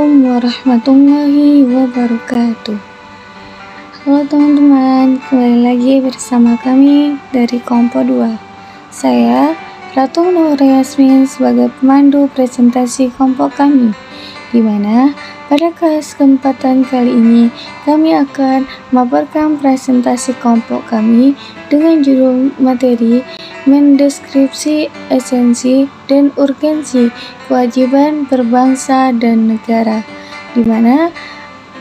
Assalamualaikum warahmatullahi wabarakatuh. Halo teman-teman, kembali lagi bersama kami dari Kompo 2. Saya Ratu Nur Yasmin sebagai pemandu presentasi Kompo kami, di mana pada kesempatan kali ini kami akan memaparkan presentasi Kompo kami dengan judul materi mendeskripsi esensi dan urgensi kewajiban berbangsa dan negara, di mana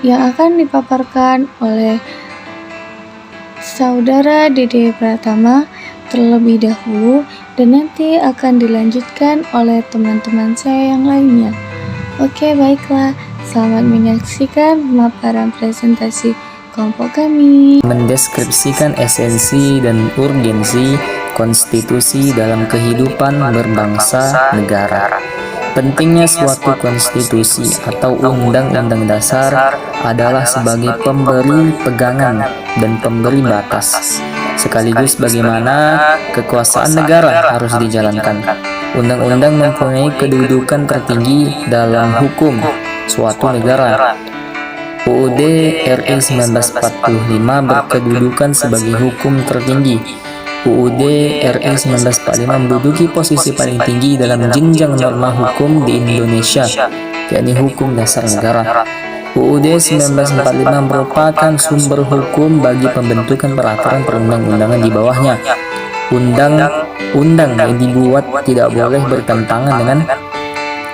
yang akan dipaparkan oleh Saudara Dede Pratama terlebih dahulu dan nanti akan dilanjutkan oleh teman-teman saya yang lainnya. Oke, baiklah, selamat menyaksikan pemaparan presentasi Kompo kami. Mendeskripsikan esensi dan urgensi konstitusi dalam kehidupan berbangsa negara. Pentingnya suatu konstitusi atau undang-undang dasar adalah sebagai pemberi pegangan dan pemberi batas, sekaligus bagaimana kekuasaan negara harus dijalankan. Undang-undang mempunyai kedudukan tertinggi dalam hukum suatu negara. UUD RI 1945 berkedudukan sebagai hukum tertinggi. UUD RI 1945 menduduki posisi paling tinggi dalam jenjang norma hukum di Indonesia, yakni hukum dasar negara. UUD 1945 merupakan sumber hukum bagi pembentukan peraturan perundang-undangan di bawahnya. Undang-undang yang dibuat tidak boleh bertentangan dengan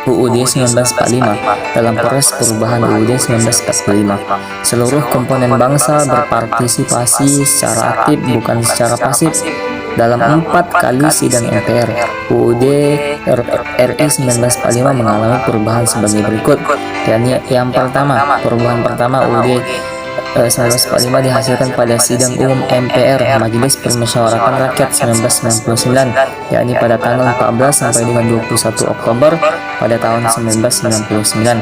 UUD 1945 dalam proses perubahan UUD 1945. Seluruh komponen bangsa berpartisipasi secara aktif bukan secara pasif dalam 4 kali sidang MPR. UUD RI 1945 mengalami perubahan sebagai berikut, yakni yang pertama, perubahan pertama UUD 1945 dihasilkan pada sidang umum MPR Majelis Permusyawaratan Rakyat 1999, yakni pada tanggal 14 sampai dengan 21 Oktober pada tahun 1999.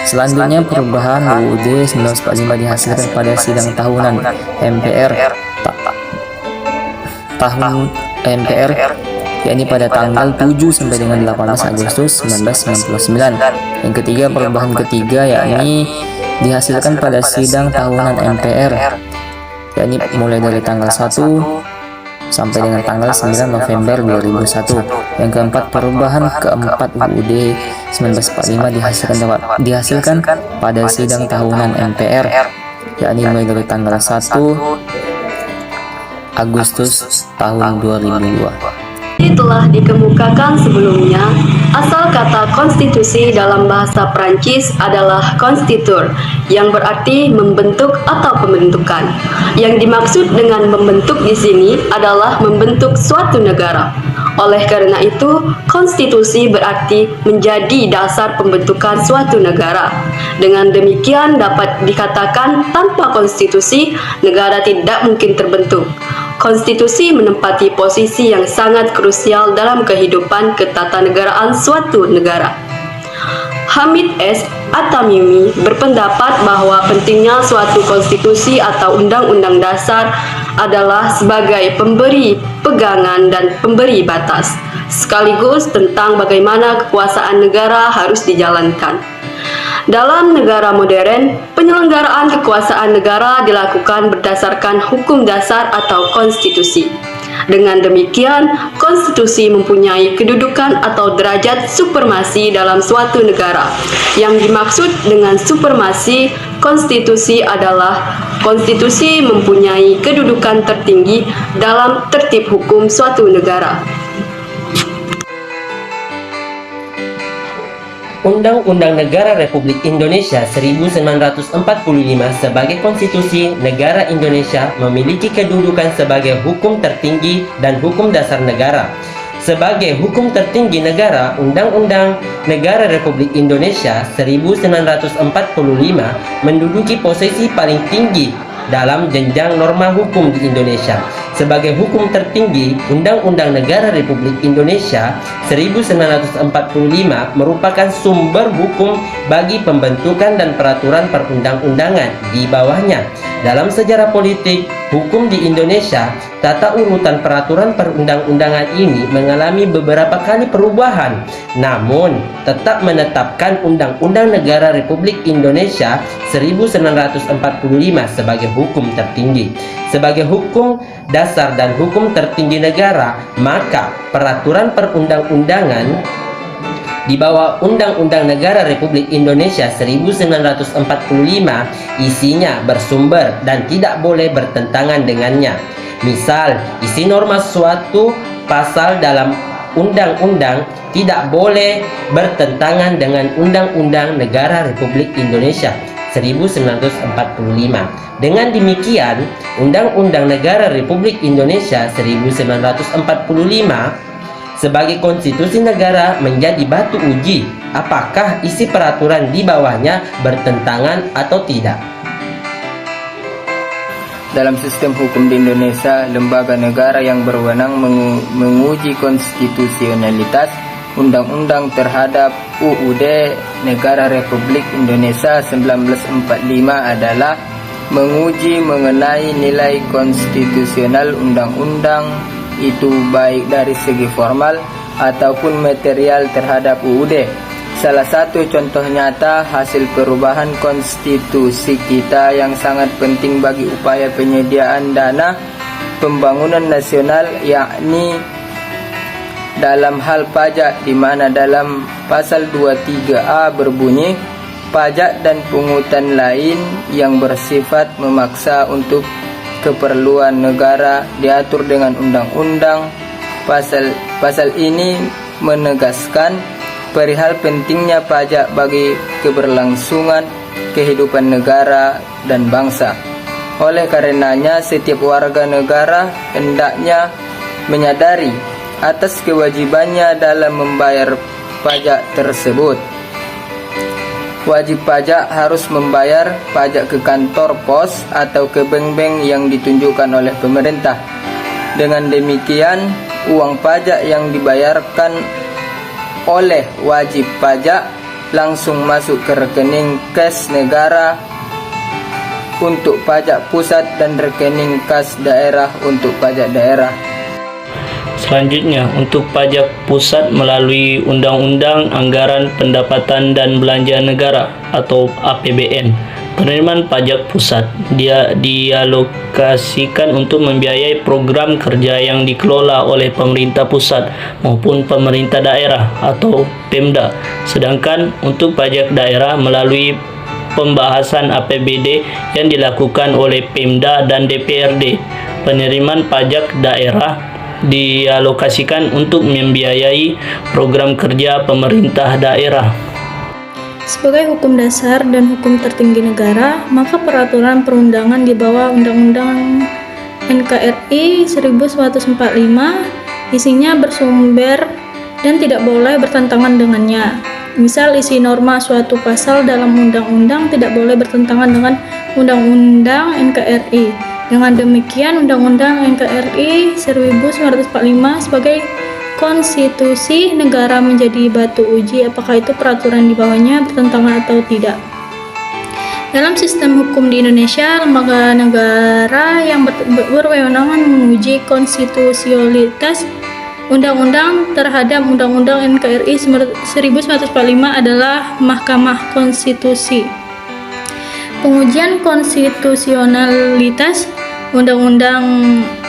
Selanjutnya, perubahan UUD 1945 dihasilkan pada sidang tahunan MPR yakni pada tanggal 7 sampai dengan 18 Agustus 1999. Yang ketiga, perubahan ketiga yakni dihasilkan pada sidang tahunan MPR, yakni mulai dari tanggal 1 sampai dengan tanggal 9 November 2001. Yang keempat, perubahan keempat UUD 1945 dihasilkan pada sidang tahunan MPR, yakni mulai dari tanggal 1 Agustus tahun 2002. Telah dikemukakan sebelumnya, asal kata konstitusi dalam bahasa Prancis adalah constituer, yang berarti membentuk atau pembentukan. Yang dimaksud dengan membentuk di sini adalah membentuk suatu negara. Oleh karena itu, konstitusi berarti menjadi dasar pembentukan suatu negara. Dengan demikian dapat dikatakan tanpa konstitusi, negara tidak mungkin terbentuk. Konstitusi menempati posisi yang sangat krusial dalam kehidupan ketatanegaraan suatu negara. Hamid S. At-Tamimi berpendapat bahwa pentingnya suatu konstitusi atau undang-undang dasar adalah sebagai pemberi pegangan dan pemberi batas, sekaligus tentang bagaimana kekuasaan negara harus dijalankan. Dalam negara modern, penyelenggaraan kekuasaan negara dilakukan berdasarkan hukum dasar atau konstitusi. Dengan demikian, konstitusi mempunyai kedudukan atau derajat supremasi dalam suatu negara. Yang dimaksud dengan supremasi konstitusi adalah konstitusi mempunyai kedudukan tertinggi dalam tertib hukum suatu negara. Undang-Undang Negara Republik Indonesia 1945 sebagai konstitusi negara Indonesia memiliki kedudukan sebagai hukum tertinggi dan hukum dasar negara. Sebagai hukum tertinggi negara, Undang-Undang Negara Republik Indonesia 1945 menduduki posisi paling tinggi dalam jenjang norma hukum di Indonesia. Sebagai hukum tertinggi, Undang-Undang Negara Republik Indonesia 1945 merupakan sumber hukum bagi pembentukan dan peraturan perundang-undangan di bawahnya. Dalam sejarah politik, hukum di Indonesia, tata urutan peraturan perundang-undangan ini mengalami beberapa kali perubahan, namun tetap menetapkan Undang-Undang Negara Republik Indonesia 1945 sebagai hukum tertinggi. Sebagai hukum dasar dan hukum tertinggi negara, maka peraturan perundang-undangan di bawah Undang-Undang Negara Republik Indonesia 1945 isinya bersumber dan tidak boleh bertentangan dengannya. Misal, isi norma suatu pasal dalam undang-undang tidak boleh bertentangan dengan Undang-Undang Negara Republik Indonesia 1945. Dengan demikian, Undang-Undang Negara Republik Indonesia 1945 sebagai konstitusi negara menjadi batu uji apakah isi peraturan di bawahnya bertentangan atau tidak. Dalam sistem hukum di Indonesia, lembaga negara yang berwenang menguji konstitusionalitas undang-undang terhadap UUD Negara Republik Indonesia 1945 adalah menguji mengenai nilai konstitusional undang-undang itu baik dari segi formal ataupun material terhadap UUD. Salah satu contoh nyata hasil perubahan konstitusi kita yang sangat penting bagi upaya penyediaan dana pembangunan nasional, yakni dalam hal pajak, di mana dalam pasal 23A berbunyi, pajak dan pungutan lain yang bersifat memaksa untuk keperluan negara diatur dengan undang-undang. Pasal ini menegaskan perihal pentingnya pajak bagi keberlangsungan kehidupan negara dan bangsa. Oleh karenanya, setiap warga negara hendaknya menyadari atas kewajibannya dalam membayar pajak tersebut. Wajib pajak harus membayar pajak ke kantor pos atau ke bank-bank yang ditunjukkan oleh pemerintah. Dengan demikian, uang pajak yang dibayarkan oleh wajib pajak langsung masuk ke rekening kas negara untuk pajak pusat dan rekening kas daerah untuk pajak daerah. Selanjutnya, untuk pajak pusat melalui Undang-Undang Anggaran Pendapatan dan Belanja Negara atau APBN. Penerimaan pajak pusat dia dialokasikan untuk membiayai program kerja yang dikelola oleh pemerintah pusat maupun pemerintah daerah atau Pemda. Sedangkan untuk pajak daerah melalui pembahasan APBD yang dilakukan oleh Pemda dan DPRD. Penerimaan pajak daerah dialokasikan untuk membiayai program kerja pemerintah daerah. Sebagai hukum dasar dan hukum tertinggi negara, maka peraturan perundangan di bawah Undang-Undang NKRI 1945 isinya bersumber dan tidak boleh bertentangan dengannya. Misal, isi norma suatu pasal dalam undang-undang tidak boleh bertentangan dengan Undang-Undang NKRI. Dengan demikian, Undang-Undang NKRI 1945 sebagai konstitusi negara menjadi batu uji apakah itu peraturan di bawahnya bertentangan atau tidak. Dalam sistem hukum di Indonesia, lembaga negara yang berwenang menguji konstitusionalitas undang-undang terhadap Undang-Undang NKRI 1945 adalah Mahkamah Konstitusi. Pengujian konstitusionalitas undang-undang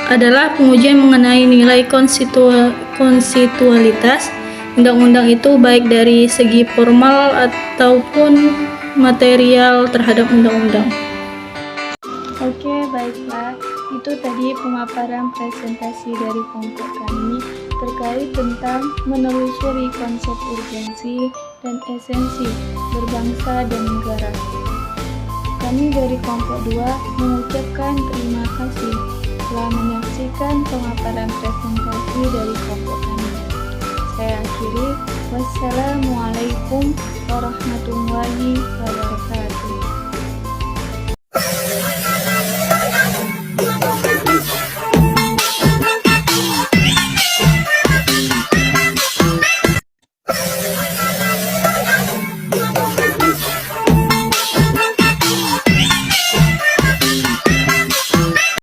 adalah pengujian mengenai nilai konstitusionalitas undang-undang itu baik dari segi formal ataupun material terhadap undang-undang. Oke, baiklah. Itu tadi pemaparan presentasi dari kelompok kami terkait tentang menelusuri konsep urgensi dan esensi berbangsa dan negara. Kami dari kelompok 2 mengucapkan terima kasih telah menyaksikan pemaparan presentasi dari kelompok kami. Saya akhiri. Wassalamualaikum warahmatullahi wabarakatuh.